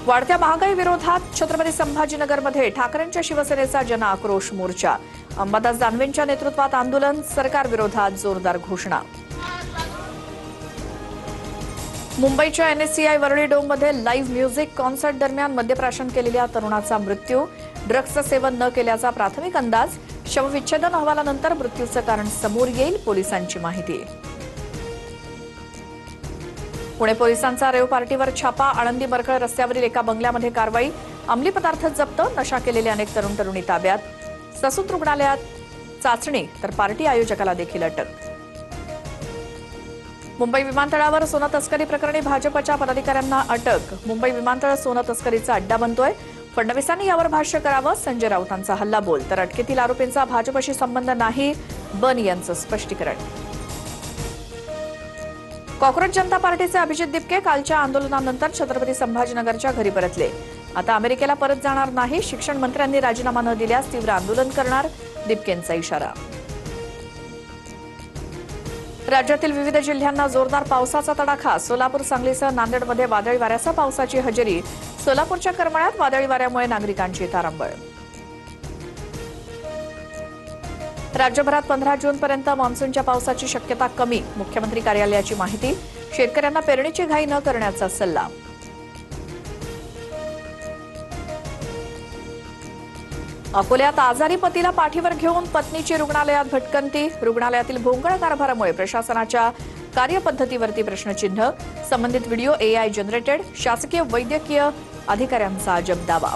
वाढत्या महागाई विरोधात छत्रपती संभाजीनगरमध्ये ठाकरेंच्या शिवसेनेचा जनआक्रोश मोर्चा। अंबादास दानवेंच्या नेतृत्वात आंदोलन, सरकार विरोधात जोरदार घोषणा। मुंबईच्या NSCI Worli डोममध्ये live music concert दरम्यान मद्यप्राशन केलेल्या तरुणाचा मृत्यू। ड्रग्जचं सेवन न केल्याचा प्राथमिक अंदाज, शवविच्छेदन अहवालानंतर मृत्यूचं कारण समोर येईल, पोलिसांची माहिती। पुणे पोलिसांचा रेव पार्टीवर छापा, आळंदी मरकळ रस्त्यावरील एका बंगल्यामध्ये कारवाई, अंमली पदार्थ जप्त, नशा केलेले अनेक तरुण तरुणी ताब्यात। ससून रुग्णालयात चाचणी तर पार्टी आयोजकाला देखील अटक। मुंबई विमानतळावर सोनं तस्करी प्रकरणी भाजपच्या पदाधिकाऱ्यांना अटक। मुंबई विमानतळ सोनं तस्करीचा अड्डा बनतोय, फडणवीसांनी यावर भाष्य करावं, संजय राऊतांचा हल्लाबोल। तर अटकेतील आरोपींचा भाजपशी संबंध नाही, बन यांचं स्पष्टीकरण। कॉक्रोच जनता पार्टीचे अभिजित दिपके कालच्या आंदोलनानंतर छत्रपती संभाजीनगरच्या घरी परतले। आता अमेरिकेला परत जाणार नाही, शिक्षण मंत्र्यांनी राजीनामा न दिल्यास तीव्र आंदोलन करणार, दिपकेंचा इशारा। राज्यातील विविध जिल्ह्यांना जोरदार पावसाचा तडाखा, सोलापूर, सांगलीसह नांदेडमध्ये वादळी वाऱ्यासह पावसाची हजेरी। सोलापूरच्या करमाळ्यात वादळी वाऱ्यामुळे नागरिकांची तारांबळ। राज्यभरात 15 जूनपर्यंत मान्सूनच्या पावसाची शक्यता कमी, मुख्यमंत्री कार्यालयाची माहिती। शेतकऱ्यांना पेरणीची घाई न करण्याचा सल्ला। अकोल्यात आजारी पतीला पाठीवर घेऊन पत्नीची रुग्णालयात भटकंती, रुग्णालयातील भोंगळ कारभारामुळे प्रशासनाच्या कार्यपद्धतीवरती प्रश्नचिन्ह। संबंधित व्हिडिओ AI जनरेटेड, शासकीय वैद्यकीय अधिकाऱ्यांचा अजब दावा।